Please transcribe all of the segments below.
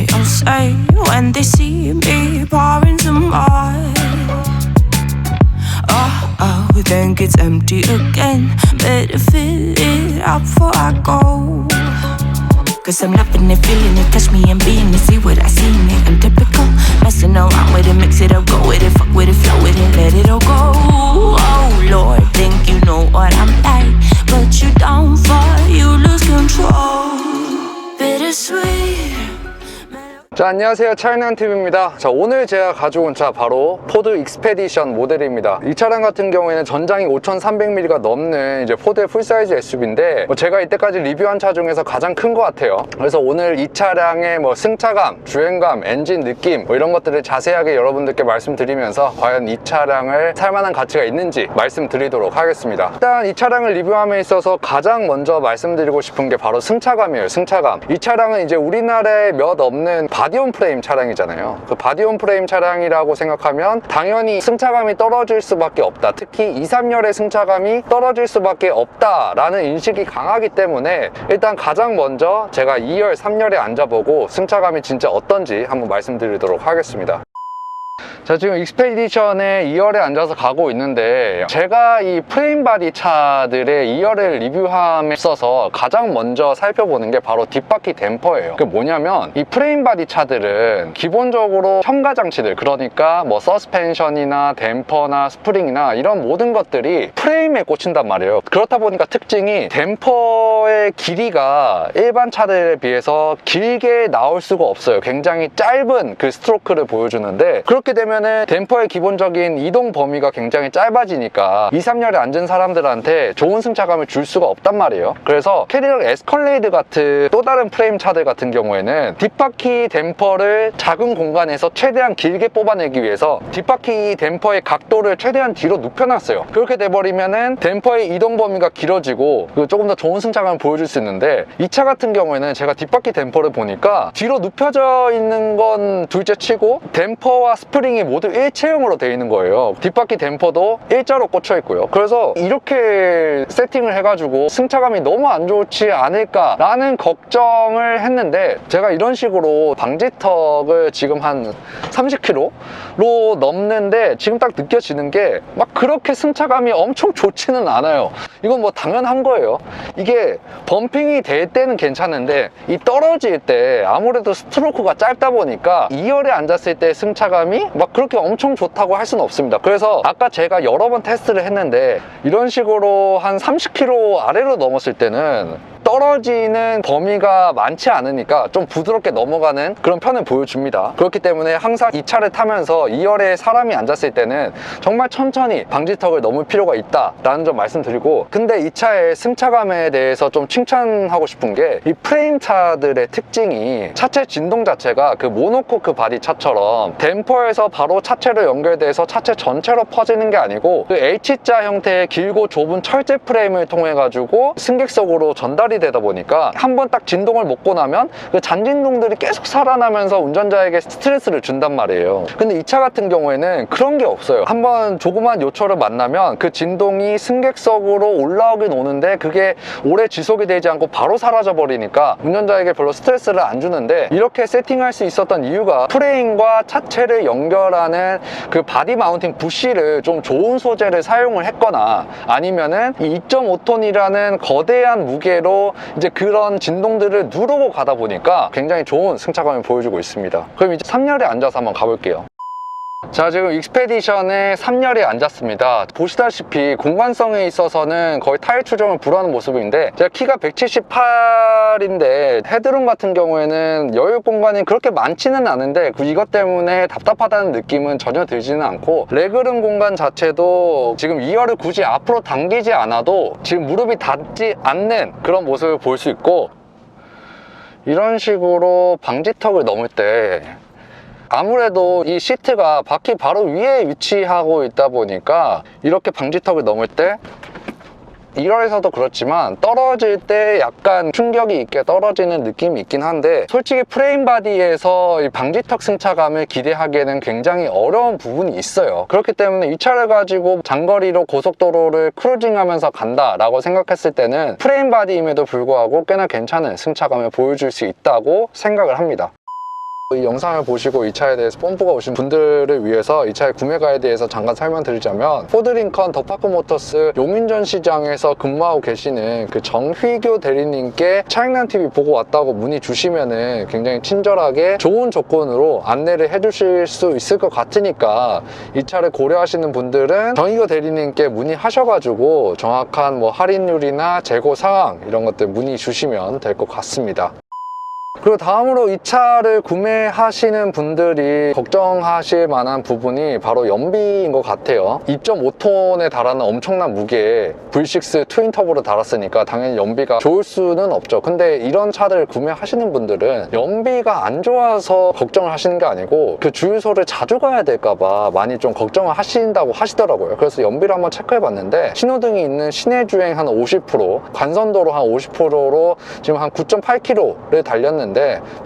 they all say when they see me pouring some more. Oh, then gets empty again. Better fill it up before I go. Cause I'm loving it, feeling it, touch me and being it. See what I see in it, I'm typical. Messing around with it, mix it up, go with it. Fuck with it, flow with it, let it all go. Oh Lord, think you know what I'm like, but you don't fall, you lose control. Bittersweet. 자, 안녕하세요, 차이나TV입니다. 자, 오늘 제가 가져온 차 바로 포드 익스페디션 모델입니다. 이 차량 같은 경우에는 전장이 5300mm가 넘는 이제 포드의 풀사이즈 SUV인데 제가 이때까지 리뷰한 차 중에서 가장 큰 것 같아요. 그래서 오늘 이 차량의 승차감, 주행감, 엔진 느낌 이런 것들을 자세하게 여러분들께 말씀드리면서 과연 이 차량을 살만한 가치가 있는지 말씀드리도록 하겠습니다. 일단 이 차량을 리뷰함에 있어서 가장 먼저 말씀드리고 싶은 게 바로 승차감이에요. 승차감. 이 차량은 이제 우리나라에 몇 없는 바디온 프레임 차량이잖아요. 그 바디온 프레임 차량이라고 생각하면 당연히 승차감이 떨어질 수밖에 없다. 특히 2, 3열의 승차감이 떨어질 수밖에 없다라는 인식이 강하기 때문에 일단 가장 먼저 제가 2열, 3열에 앉아보고 승차감이 진짜 어떤지 한번 말씀드리도록 하겠습니다. 자, 지금 익스페디션의 2열에 앉아서 가고 있는데 제가 이 프레임 바디 차들의 2열을 리뷰함에 있어서 가장 먼저 살펴보는 게 바로 뒷바퀴 댐퍼예요. 그게 뭐냐면 이 프레임 바디 차들은 기본적으로 첨가 장치들, 그러니까 서스펜션이나 댐퍼나 스프링이나 이런 모든 것들이 프레임에 꽂힌단 말이에요. 그렇다 보니까 특징이 댐퍼의 길이가 일반 차들에 비해서 길게 나올 수가 없어요. 굉장히 짧은 그 스트로크를 보여주는데 그렇게 되면 댐퍼의 기본적인 이동 범위가 굉장히 짧아지니까 2, 3열에 앉은 사람들한테 좋은 승차감을 줄 수가 없단 말이에요. 그래서 캐딜락 에스컬레이드 같은 또 다른 프레임 차들 같은 경우에는 뒷바퀴 댐퍼를 작은 공간에서 최대한 길게 뽑아내기 위해서 뒷바퀴 댐퍼의 각도를 최대한 뒤로 눕혀놨어요. 그렇게 돼버리면은 댐퍼의 이동 범위가 길어지고 조금 더 좋은 승차감을 보여줄 수 있는데 이 차 같은 경우에는 제가 뒷바퀴 댐퍼를 보니까 뒤로 눕혀져 있는 건 둘째 치고 댐퍼와 스프링이 모두 일체형으로 되어 있는 거예요. 뒷바퀴 댐퍼도 일자로 꽂혀 있고요. 그래서 이렇게 세팅을 해가지고 승차감이 너무 안 좋지 않을까라는 걱정을 했는데 제가 이런 식으로 방지턱을 지금 한 30km로 넘는데 지금 딱 느껴지는 게 막 그렇게 승차감이 엄청 좋지는 않아요. 이건 당연한 거예요. 이게 범핑이 될 때는 괜찮은데 이 떨어질 때 아무래도 스트로크가 짧다 보니까 2열에 앉았을 때 승차감이 막 그렇게 엄청 좋다고 할 수는 없습니다. 그래서 아까 제가 여러 번 테스트를 했는데 이런 식으로 한 30km 아래로 넘었을 때는 떨어지는 범위가 많지 않으니까 좀 부드럽게 넘어가는 그런 편을 보여줍니다. 그렇기 때문에 항상 이 차를 타면서 2열에 사람이 앉았을 때는 정말 천천히 방지턱을 넘을 필요가 있다라는 점 말씀드리고, 근데 이 차의 승차감에 대해서 좀 칭찬하고 싶은 게 이 프레임 차들의 특징이 차체 진동 자체가 그 모노코크 바디 차처럼 댐퍼에서 바로 차체로 연결돼서 차체 전체로 퍼지는 게 아니고 그 H자 형태의 길고 좁은 철제 프레임을 통해 가지고 승객석으로 전달이 되다 보니까 한번 딱 진동을 먹고 나면 그 잔진동들이 계속 살아나면서 운전자에게 스트레스를 준단 말이에요. 근데 이 차 같은 경우에는 그런 게 없어요. 한번 조그만 요철을 만나면 그 진동이 승객석으로 올라오긴 오는데 그게 오래 지속이 되지 않고 바로 사라져 버리니까 운전자에게 별로 스트레스를 안 주는데, 이렇게 세팅할 수 있었던 이유가 프레임과 차체를 연결하는 그 바디 마운팅 부시를 좀 좋은 소재를 사용을 했거나 아니면은 이 2.5톤이라는 거대한 무게로 이제 그런 진동들을 누르고 가다 보니까 굉장히 좋은 승차감을 보여주고 있습니다. 그럼 이제 3열에 앉아서 한번 가볼게요. 자, 지금 익스페디션의 3열에 앉았습니다. 보시다시피 공간성에 있어서는 거의 타일 추정을 불허하는 모습인데 제가 키가 178인데 헤드룸 같은 경우에는 여유 공간이 그렇게 많지는 않은데 이것 때문에 답답하다는 느낌은 전혀 들지는 않고, 레그룸 공간 자체도 지금 2열을 굳이 앞으로 당기지 않아도 지금 무릎이 닿지 않는 그런 모습을 볼 수 있고, 이런 식으로 방지턱을 넘을 때 아무래도 이 시트가 바퀴 바로 위에 위치하고 있다 보니까 이렇게 방지턱을 넘을 때 1열에서도 그렇지만 떨어질 때 약간 충격이 있게 떨어지는 느낌이 있긴 한데, 솔직히 프레임 바디에서 이 방지턱 승차감을 기대하기에는 굉장히 어려운 부분이 있어요. 그렇기 때문에 이 차를 가지고 장거리로 고속도로를 크루징하면서 간다 라고 생각했을 때는 프레임 바디임에도 불구하고 꽤나 괜찮은 승차감을 보여줄 수 있다고 생각을 합니다. 이 영상을 보시고 이 차에 대해서 뽐뿌가 오신 분들을 위해서 이 차의 구매가에 대해서 잠깐 설명드리자면, 포드 링컨 더 파크 모터스 용인전 시장에서 근무하고 계시는 그 정휘교 대리님께 차익난TV 보고 왔다고 문의 주시면은 굉장히 친절하게 좋은 조건으로 안내를 해주실 수 있을 것 같으니까, 이 차를 고려하시는 분들은 정휘교 대리님께 문의하셔가지고 정확한 뭐 할인율이나 재고 상황 이런 것들 문의 주시면 될 것 같습니다. 그리고 다음으로 이 차를 구매하시는 분들이 걱정하실 만한 부분이 바로 연비인 것 같아요. 2.5톤에 달하는 엄청난 무게에 V6 트윈 터보를 달았으니까 당연히 연비가 좋을 수는 없죠. 근데 이런 차를 구매하시는 분들은 연비가 안 좋아서 걱정을 하시는 게 아니고 그 주유소를 자주 가야 될까봐 많이 좀 걱정을 하신다고 하시더라고요. 그래서 연비를 한번 체크해 봤는데, 신호등이 있는 시내 주행 한 50%, 관선도로 한 50%로 지금 한 9.8km를 달렸는데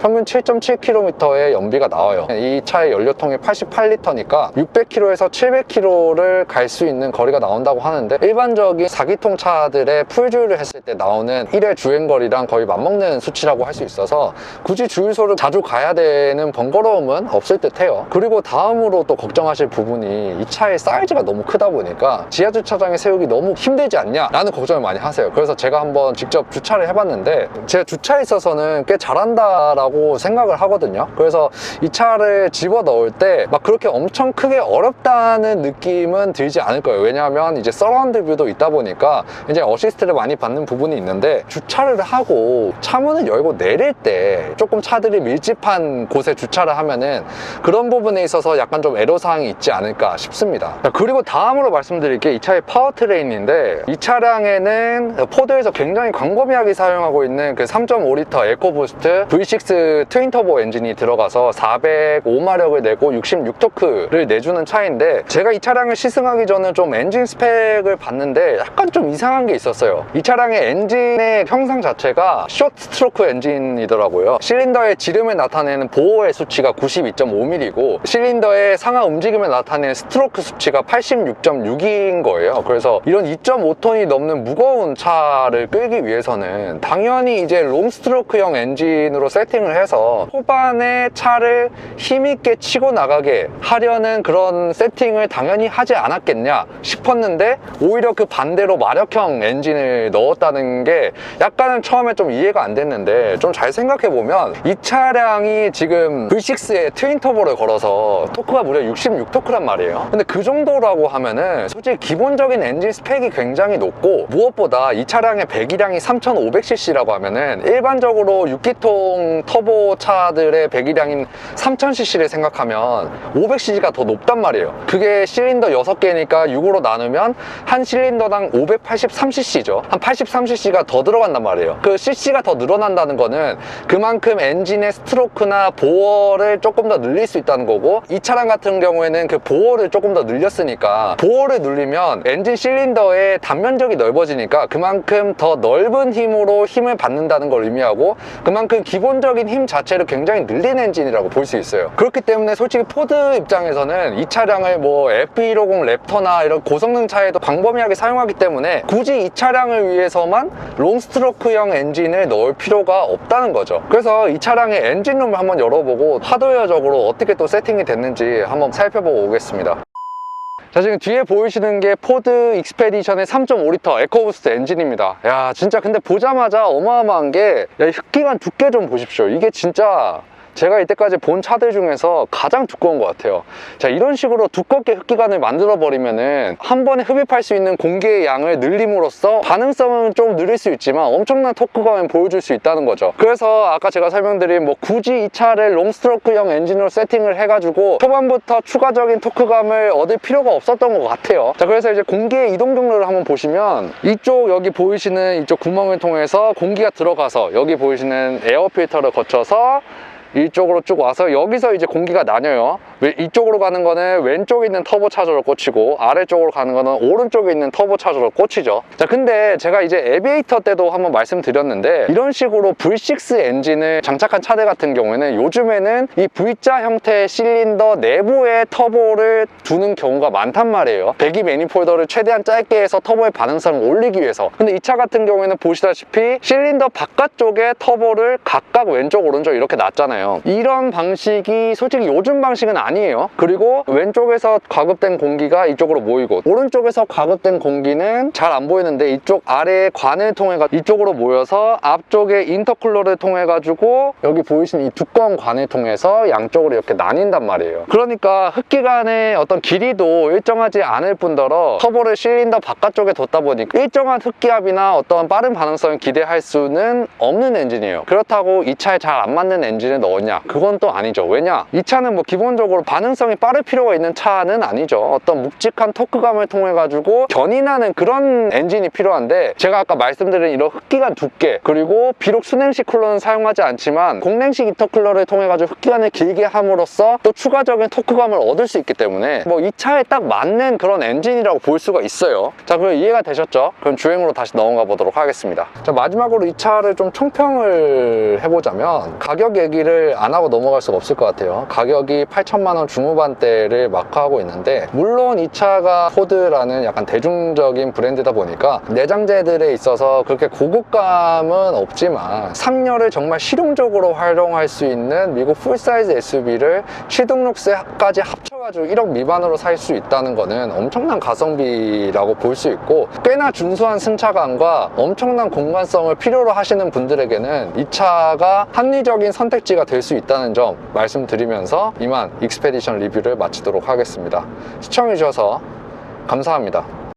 평균 7.7km의 연비가 나와요. 이 차의 연료통이 88L니까 600km에서 700km를 갈 수 있는 거리가 나온다고 하는데, 일반적인 4기통 차들의 풀주유를 했을 때 나오는 1회 주행거리랑 거의 맞먹는 수치라고 할 수 있어서 굳이 주유소를 자주 가야 되는 번거로움은 없을 듯 해요. 그리고 다음으로 또 걱정하실 부분이, 이 차의 사이즈가 너무 크다 보니까 지하주차장에 세우기 너무 힘들지 않냐 라는 걱정을 많이 하세요. 그래서 제가 한번 직접 주차를 해봤는데, 제가 주차에 있어서는 꽤 잘한다라고 생각을 하거든요. 그래서 이 차를 집어 넣을 때 막 그렇게 엄청 크게 어렵다는 느낌은 들지 않을 거예요. 왜냐하면 이제 서라운드 뷰도 있다 보니까 이제 어시스트를 많이 받는 부분이 있는데, 주차를 하고 차문을 열고 내릴 때 조금 차들이 밀집한 곳에 주차를 하면은 그런 부분에 있어서 약간 좀 애로사항이 있지 않을까 싶습니다. 그리고 다음으로 말씀드릴 게 이 차의 파워트레인인데, 이 차량에는 포드에서 굉장히 광범위하게 사용하고 있는 그 3.5L 에코부스트 V6 트윈터보 엔진이 들어가서 405마력을 내고 66토크를 내주는 차인데, 제가 이 차량을 시승하기 전에 좀 엔진 스펙을 봤는데 약간 좀 이상한 게 있었어요. 이 차량의 엔진의 형상 자체가 숏 스트로크 엔진이더라고요. 실린더의 지름을 나타내는 보호의 수치가 92.5mm이고 실린더의 상하 움직임을 나타내는 스트로크 수치가 86.6인 거예요. 그래서 이런 2.5톤이 넘는 무거운 차를 끌기 위해서는 당연히 이제 롱 스트로크형 엔진으로 세팅을 해서 초반에 차를 힘있게 치고 나가게 하려는 그런 세팅을 당연히 하지 않았겠냐 싶었는데, 오히려 그 반대로 마력형 엔진을 넣었다는 게 약간은 처음에 좀 이해가 안 됐는데, 좀 잘 생각해보면 이 차량이 지금 V6에 트윈터보를 걸어서 토크가 무려 66토크란 말이에요. 근데 그 정도라고 하면은 솔직히 기본적인 엔진 스펙이 굉장히 높고, 무엇보다 이 차량의 배기량이 3500cc라고 하면은 일반적으로 6기통 터보 차들의 배기량인 3000cc를 생각하면 500cc가 더 높단 말이에요. 그게 실린더 6개니까 6으로 나누면 한 실린더당 583cc죠. 한 83cc가 더 들어간단 말이에요. 그 cc가 더 늘어난다는 거는 그만큼 엔진의 스트로크나 보어를 조금 더 늘릴 수 있다는 거고, 이 차량 같은 경우에는 그 보어를 조금 더 늘렸으니까, 보어를 늘리면 엔진 실린더의 단면적이 넓어지니까 그만큼 더 넓은 힘으로 힘을 받는다는 걸 의미하고, 그만큼 기본적인 힘 자체를 굉장히 늘린 엔진이라고 볼 수 있어요. 그렇기 때문에 솔직히 포드 입장에서는 이 차량을 뭐 F150 랩터나 이런 고성능 차에도 광범위하게 사용하기 때문에 굳이 이 차량을 위해서만 롱스트로크형 엔진을 넣을 필요가 없다는 거죠. 그래서 이 차량의 엔진룸을 한번 열어보고 하드웨어적으로 어떻게 또 세팅이 됐는지 한번 살펴보고 오겠습니다. 자, 지금 뒤에 보이시는 게 포드 익스페디션의 3.5L 에코부스트 엔진입니다. 야, 진짜 근데 보자마자 어마어마한 게, 야, 흡기관 두께 좀 보십시오. 이게 진짜 제가 이때까지 본 차들 중에서 가장 두꺼운 것 같아요. 자, 이런 식으로 두껍게 흡기관을 만들어 버리면은 한 번에 흡입할 수 있는 공기의 양을 늘림으로써 가능성은 좀 늘릴 수 있지만 엄청난 토크감을 보여줄 수 있다는 거죠. 그래서 아까 제가 설명드린 뭐 굳이 이 차를 롱스트로크형 엔진으로 세팅을 해가지고 초반부터 추가적인 토크감을 얻을 필요가 없었던 것 같아요. 자, 그래서 이제 공기의 이동 경로를 한번 보시면, 이쪽 여기 보이시는 이쪽 구멍을 통해서 공기가 들어가서 여기 보이시는 에어 필터를 거쳐서 이쪽으로 쭉 와서 여기서 이제 공기가 나뉘어요. 이쪽으로 가는 거는 왼쪽에 있는 터보 차저로 꽂히고, 아래쪽으로 가는 거는 오른쪽에 있는 터보 차저로 꽂히죠. 자, 근데 제가 이제 에비에이터 때도 한번 말씀드렸는데, 이런 식으로 V6 엔진을 장착한 차들 같은 경우에는 요즘에는 이 V자 형태의 실린더 내부에 터보를 두는 경우가 많단 말이에요. 배기 매니폴더를 최대한 짧게 해서 터보의 반응성을 올리기 위해서. 근데 이 차 같은 경우에는 보시다시피 실린더 바깥쪽에 터보를 각각 왼쪽 오른쪽 이렇게 놨잖아요. 있잖아요. 이런 방식이 솔직히 요즘 방식은 아니에요. 그리고 왼쪽에서 과급된 공기가 이쪽으로 모이고 오른쪽에서 과급된 공기는 잘 안 보이는데 이쪽 아래에 관을 통해 이쪽으로 모여서 앞쪽에 인터쿨러를 통해 가지고 여기 보이시는 이 두꺼운 관을 통해서 양쪽으로 이렇게 나뉜단 말이에요. 그러니까 흡기관의 어떤 길이도 일정하지 않을 뿐더러 터보를 실린더 바깥쪽에 뒀다 보니까 일정한 흡기압이나 어떤 빠른 반응성을 기대할 수는 없는 엔진이에요. 그렇다고 이 차에 잘 안 맞는 엔진을 넣었냐? 그건 또 아니죠. 왜냐? 이 차는 뭐 기본적으로 반응성이 빠를 필요가 있는 차는 아니죠. 어떤 묵직한 토크감을 통해 가지고 견인하는 그런 엔진이 필요한데, 제가 아까 말씀드린 이런 흡기관 두께, 그리고 비록 순행식 쿨러는 사용하지 않지만 공랭식 인터쿨러를 통해 가지고 흡기관을 길게 함으로써 또 추가적인 토크감을 얻을 수 있기 때문에 뭐 이 차에 딱 맞는 그런 엔진이라고 볼 수가 있어요. 자, 그럼 이해가 되셨죠? 그럼 주행으로 다시 넘어가 보도록 하겠습니다. 자, 마지막으로 이 차를 좀 총평을 해보자면 가격 얘기를 안 하고 넘어갈 수가 없을 것 같아요. 가격이 8천만 원 중후반대를 마크하고 있는데, 물론 이 차가 포드라는 약간 대중적인 브랜드다 보니까 내장재들에 있어서 그렇게 고급감은 없지만 3열을 정말 실용적으로 활용할 수 있는 미국 풀사이즈 SUV를 취등록세까지 합쳐가지고 1억 미만으로 살 수 있다는 거는 엄청난 가성비라고 볼 수 있고, 꽤나 준수한 승차감과 엄청난 공간성을 필요로 하시는 분들에게는 이 차가 합리적인 선택지가 될 수 있다는 점 말씀드리면서 이만 익스페디션 리뷰를 마치도록 하겠습니다. 시청해주셔서 감사합니다.